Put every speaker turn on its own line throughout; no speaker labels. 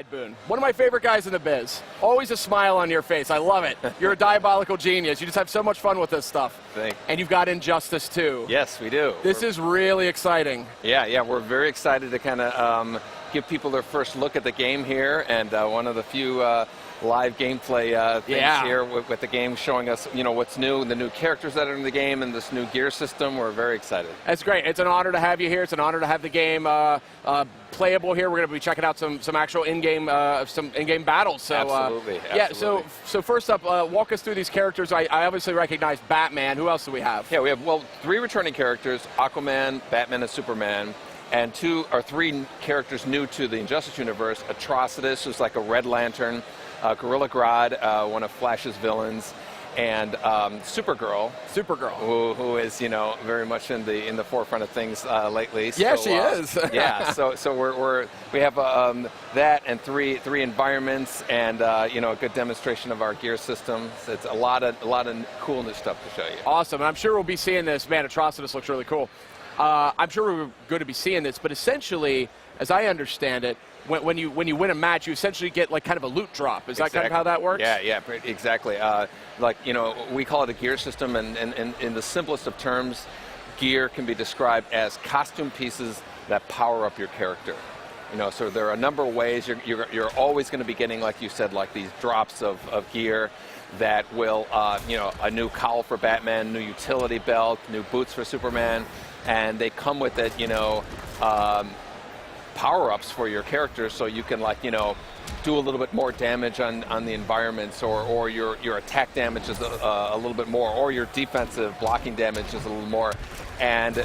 Ed Boon, one of my favorite guys in the biz. Always a smile on your face. I love it. You're a diabolical genius. You just have so much fun with this stuff.
Thanks.
And you've got Injustice 2.
Yes, we do.
This is really exciting.
Yeah, we're very excited to kind of give people their first look at the game here, and one of the few live gameplay things here with the game showing us, what's new, the new characters that are in the game, and this new gear system. We're very excited.
That's great. It's an honor to have you here. It's an honor to have the game playable here. We're going to be checking out some actual in-game battles. So,
absolutely.
Yeah. So first up, walk us through these characters. I obviously recognize Batman. Who else do we have?
Yeah, we have 3 returning characters: Aquaman, Batman, and Superman. And 2 or 3 characters new to the Injustice universe: Atrocitus, who's like a Red Lantern; Gorilla Grodd, one of Flash's villains; and Supergirl, who is very much in the forefront of things lately.
Yeah, she is.
Yeah, so we have that and three environments, and a good demonstration of our gear system. So it's a lot of cool new stuff to show you.
Awesome, and I'm sure we'll be seeing this. Man, Atrocitus looks really cool. I'm sure we're going to be seeing this, but essentially, as I understand it, when you win a match, you essentially get like kind of a loot drop. Is that kind of how that works?
Yeah, exactly. We call it a gear system, and in the simplest of terms, gear can be described as costume pieces that power up your character. So there are a number of ways. You're always going to be getting, like you said, like these drops of gear that will, a new cowl for Batman, new utility belt, new boots for Superman, and they come with it, power-ups for your character, so you can do a little bit more damage on the environments, or your attack damage is a little bit more, or your defensive blocking damage is a little more, and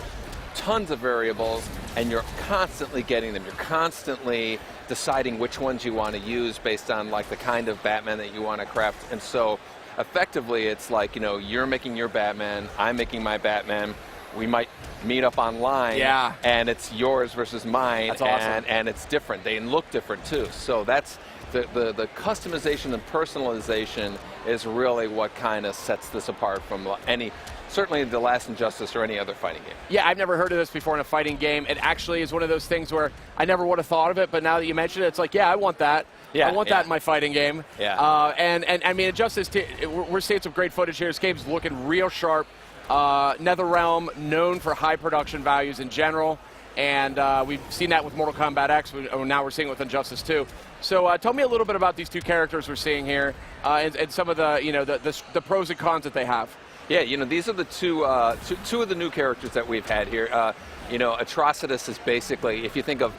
tons of variables, and you're constantly getting them. You're constantly deciding which ones you want to use based on the kind of Batman that you want to craft. And so effectively it's you're making your Batman, I'm making my Batman. We might meet up online, and it's yours versus mine.
That's awesome.
And it's different. They look different too. So that's the customization and personalization is really what kind of sets this apart from certainly the last Injustice or any other fighting game.
Yeah, I've never heard of this before in a fighting game. It actually is one of those things where I never would have thought of it, but now that you mention it, it's like, I want that. I want that in my fighting game.
Yeah.
And I mean, Injustice, we're seeing some great footage here. This game's looking real sharp. NetherRealm, known for high production values in general, and we've seen that with Mortal Kombat X, now we're seeing it with Injustice 2. So tell me a little bit about these 2 characters we're seeing here, and some of the pros and cons that they have.
Yeah, these are the two of the new characters that we've had here. Atrocitus is basically, if you think of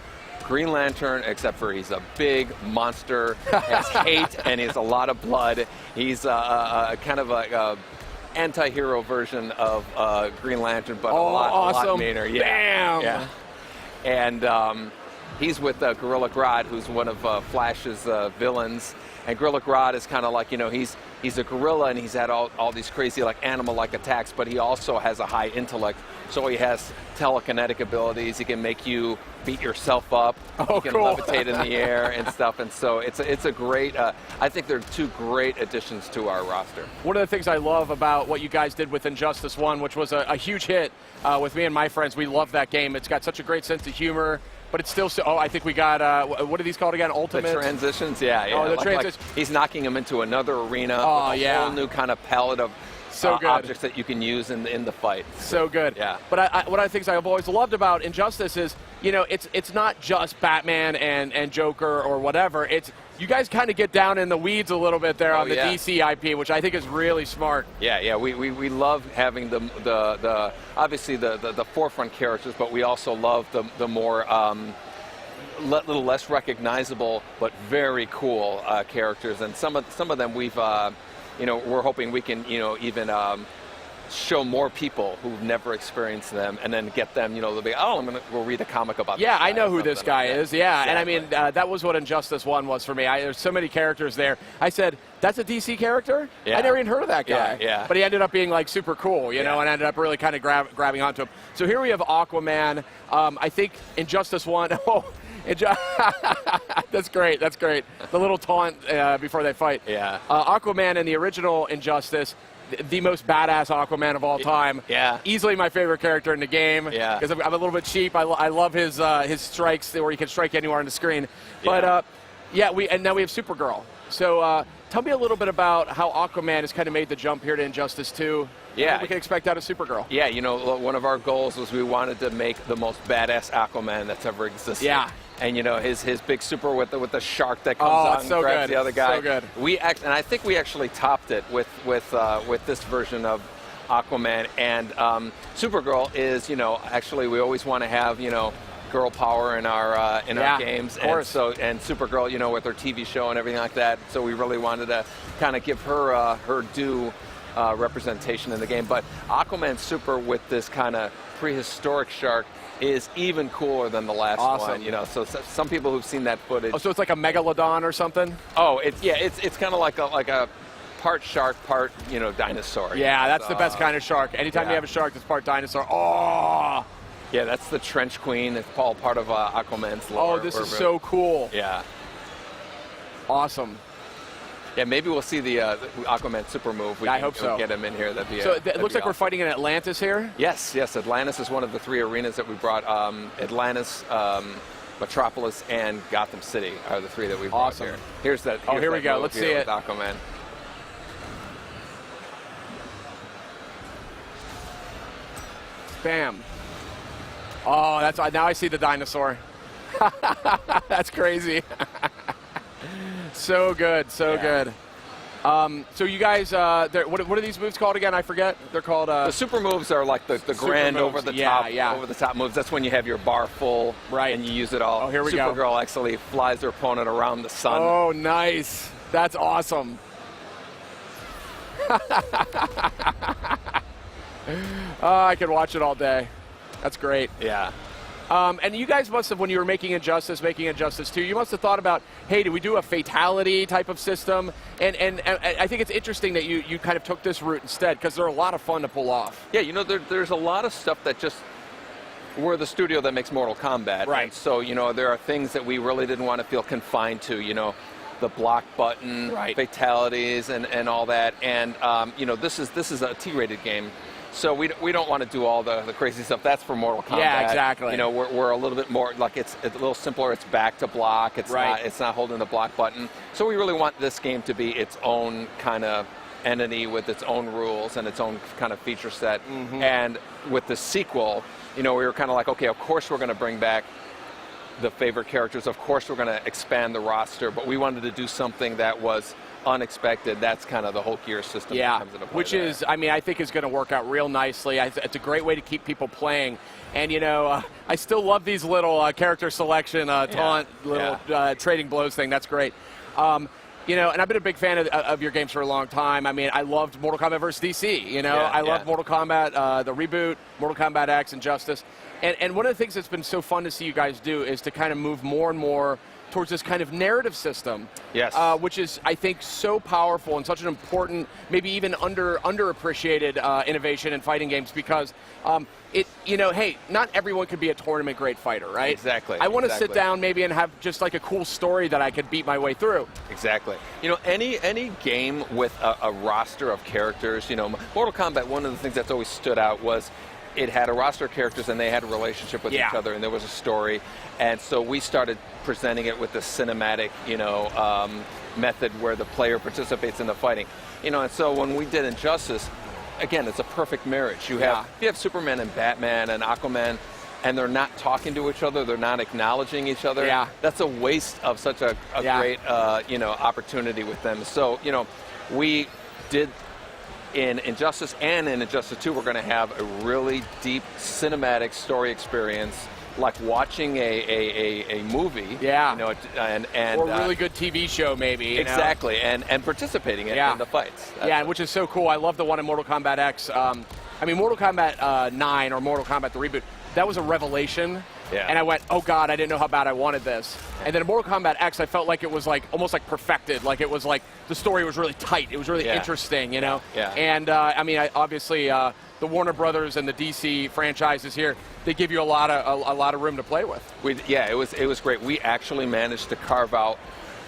Green Lantern, except for he's a big monster, has hate, and he has a lot of blood. He's kind of a anti-hero version of Green Lantern, but a lot meaner.
Yeah.
Bam! Yeah. And he's with Gorilla Grodd, who's one of Flash's villains. And Gorilla Grodd is kind of he's a gorilla, and he's had all these crazy animal-like attacks, but he also has a high intellect. So he has telekinetic abilities. He can make you beat yourself up. He can levitate in the air and stuff. And so it's a great. I think they're 2 great additions to our roster.
One of the things I love about what you guys did with Injustice 1, which was a huge hit with me and my friends, we love that game. It's got such a great sense of humor. But it's still, I think we got, what are these called again? Ultimate?
The transitions, yeah.
Oh, the transitions.
He's knocking him into another arena with a whole new kind of palette of objects that you can use in the fight.
So good.
Yeah.
But what I think I've always loved about Injustice is, it's not just Batman and Joker or whatever. You guys kind of get down in the weeds a little bit there on the DC IP, which I think is really smart.
Yeah. We love having the obviously the forefront characters, but we also love the more little less recognizable but very cool characters. And some of them we've we're hoping we can even show more people who've never experienced them, and then get them, they'll be, we'll read a comic about
this guy. I know who this guy is, Exactly. And I mean, that was what Injustice 1 was for me. There's so many characters there. I said, that's a DC character?
Yeah.
I never even heard of that guy.
Yeah.
But he ended up being super cool, and ended up really kind of grabbing onto him. So here we have Aquaman. I think Injustice 1, that's great. The little taunt before they fight.
Yeah.
Aquaman in the original Injustice, the most badass Aquaman of all time.
Yeah.
Easily my favorite character in the game.
Yeah.
Because I'm a little bit cheap. I love his strikes where he can strike anywhere on the screen. But Yeah, and now we have Supergirl. So tell me a little bit about how Aquaman has kind of made the jump here to Injustice 2.
Yeah.
What we can expect out of Supergirl.
Yeah, one of our goals was we wanted to make the most badass Aquaman that's ever existed.
Yeah.
And his big super with the shark that comes out and grabs the other guy.
So good.
And I think we actually topped it with this version of Aquaman. And Supergirl is actually we always want to have girl power in our games.
Of course.
And Supergirl with her TV show and everything like that. So we really wanted to kind of give her her due representation in the game. But Aquaman Super with this kind of prehistoric shark is even cooler than the last one. So some people who've seen that footage.
Oh, so it's like a megalodon or something?
Oh, it's kind of like a part shark, part dinosaur.
Yeah, that's the best kind of shark. Anytime you have a shark that's part dinosaur, oh.
Yeah, that's the Trench Queen. It's all part of Aquaman's lore.
Oh, this is so cool.
Yeah.
Awesome.
Yeah, maybe we'll see the Aquaman super move.
I hope so.
Get him in here. That'd be.
So it looks like
awesome.
We're fighting in Atlantis here.
Yes. Atlantis is one of the 3 arenas that we brought. Atlantis, Metropolis, and Gotham City are the 3 that we brought here. Here's that.
Here we go. Let's see it.
With Aquaman.
Bam. Oh, now I see the dinosaur. That's crazy. So good, good. So you guys, what are these moves called again? I forget. They're called.
The super moves are like the grand
moves.
over the top moves. That's when you have your bar full,
right,
and you use it all.
Oh, here we go.
Supergirl actually flies her opponent around the sun.
Oh, nice. That's awesome. I could watch it all day. That's great.
Yeah.
And you guys must have, when you were making Injustice 2, you must have thought about, hey, do we do a fatality type of system? And I think it's interesting that you kind of took this route instead, because they're a lot of fun to pull off.
Yeah, there's a lot of stuff that just, we're the studio that makes Mortal Kombat.
Right.
And so, there are things that we really didn't want to feel confined to, the block button, fatalities, and all that. And, this is a T-rated game. So we don't want to do all the crazy stuff. That's for Mortal Kombat.
Yeah, exactly.
We're a little bit more like it's a little simpler. It's back to block. It's not holding the block button. So we really want this game to be its own kind of entity with its own rules and its own kind of feature set. Mm-hmm. And with the sequel, we were kind of like, okay, of course we're going to bring back the favorite characters. Of course we're going to expand the roster, but we wanted to do something that was unexpected. That's kind of the whole gear system that comes into play.
Which is, I think is going to work out real nicely. It's a great way to keep people playing. And, I still love these little character selection, taunt, trading blows thing. That's great. And I've been a big fan of your games for a long time. I loved Mortal Kombat vs. DC. I loved Mortal Kombat, the reboot, Mortal Kombat X, Injustice. And one of the things that's been so fun to see you guys do is to kind of move more and more towards this kind of narrative system, which is, I think, so powerful and such an important, maybe even underappreciated innovation in fighting games, because hey, not everyone could be a tournament-grade fighter, right?
Exactly.
I want to sit down maybe and have just like a cool story that I could beat my way through.
Exactly. Any game with a roster of characters, Mortal Kombat, one of the things that's always stood out was it had a roster of characters and they had a relationship with each other, and there was a story. And so we started presenting it with the cinematic, method where the player participates in the fighting. And so when we did Injustice, again, it's a perfect marriage. You have Superman and Batman and Aquaman, and they're not talking to each other, they're not acknowledging each other.
Yeah.
That's a waste of such a great, opportunity with them. So, we did in Injustice and in Injustice 2, we're going to have a really deep cinematic story experience, like watching a movie.
Yeah.
And
or a really good TV show, maybe.
Exactly, and participating in the fights.
Which is so cool. I love the one in Mortal Kombat X. Mortal Kombat 9 or Mortal Kombat the reboot, that was a revelation.
Yeah.
And I went, oh God, I didn't know how bad I wanted this. And then in Mortal Kombat X, I felt like it was like almost like perfected. Like it was like the story was really tight. It was really interesting, Yeah. And obviously the Warner Brothers and the DC franchises here, they give you a lot of room to play with.
It was great. We actually managed to carve out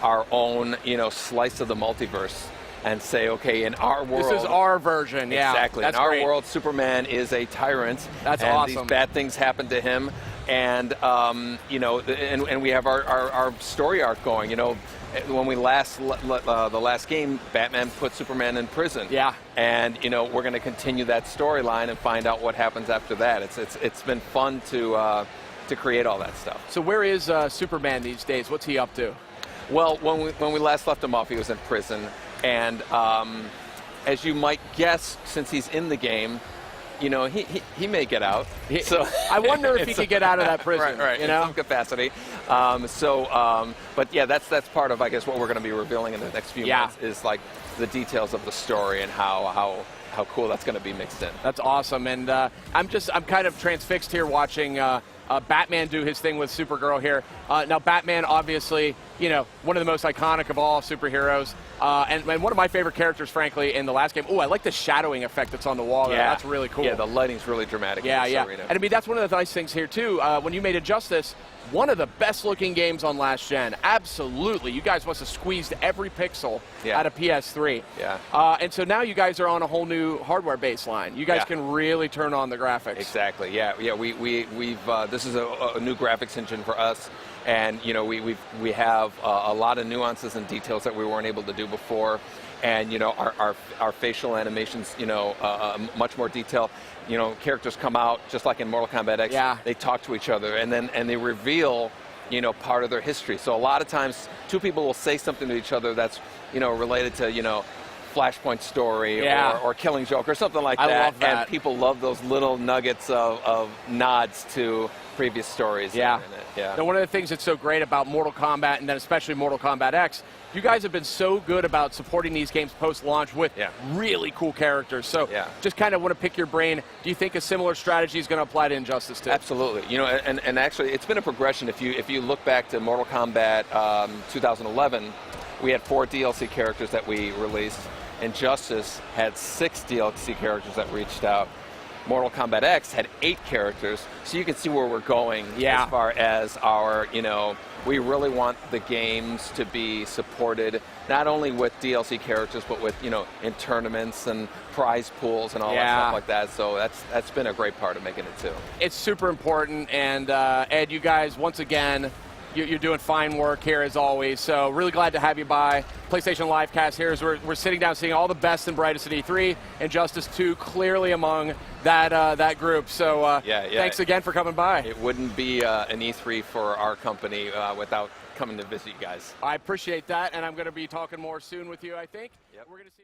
our own slice of the multiverse and say, okay, in our world,
this is our version.
Exactly.
That's
in our
great.
world, Superman is a tyrant.
That's
and
awesome.
These bad things happen to him. and and we have our story arc going. When we the last game, Batman put Superman in prison.
Yeah.
And we're going to continue that storyline and find out what happens after that. It's been fun to create all that stuff.
So where is Superman these days? What's he up to?
Well, when we last left him off, he was in prison, and as you might guess, since he's in the game, he may get out. So
I wonder if he could get out of that prison.
Right, in some capacity. But yeah, that's part of, I guess, what we're going to be revealing in the next few months is like the details of the story and how cool that's going to be mixed in.
That's awesome, and I'm kind of transfixed here watching Batman do his thing with Supergirl here. Now, Batman, obviously, one of the most iconic of all superheroes, and one of my favorite characters, frankly, in the last game. Oh, I like the shadowing effect that's on the wall there. That's really cool.
Yeah, the lighting's really dramatic in this arena.
And I mean, that's one of the nice things here, too. When you made Injustice, one of the best-looking games on last gen. Absolutely. You guys must have squeezed every pixel out of PS3.
Yeah.
And so now you guys are on a whole new hardware baseline. You guys can really turn on the graphics.
Exactly. Yeah. We've this is a new graphics engine for us, and we have a lot of nuances and details that we weren't able to do before, and our facial animations, much more detail. Characters come out just like in Mortal Kombat X.
Yeah.
They talk to each other, and they reveal part of their history. So a lot of times, two people will say something to each other that's related to Flashpoint story or Killing Joke or something like that.
I love that.
And people love those little nuggets of nods to previous stories.
Yeah.
Yeah.
Now, one of the things that's so great about Mortal Kombat, and then especially Mortal Kombat X, you guys have been so good about supporting these games post-launch with really cool characters. So just kind of want to pick your brain. Do you think a similar strategy is going to apply to Injustice too?
Absolutely. And actually, it's been a progression. If you look back to Mortal Kombat 2011, we had 4 DLC characters that we released. Injustice had 6 DLC characters that reached out. Mortal Kombat X had 8 characters, so you can see where we're going as far as our, we really want the games to be supported not only with DLC characters, but with, in tournaments and prize pools and all that stuff like that. So that's been a great part of making it too.
It's super important, and Ed, you guys, once again, you're doing fine work here as always. So really glad to have you by. PlayStation Livecast here as we're sitting down seeing all the best and brightest at E3, Injustice 2 clearly among that group. So thanks again for coming by.
It wouldn't be an E3 for our company without coming to visit you guys.
I appreciate that, and I'm going to be talking more soon with you, I think.
Yep.
We're going to see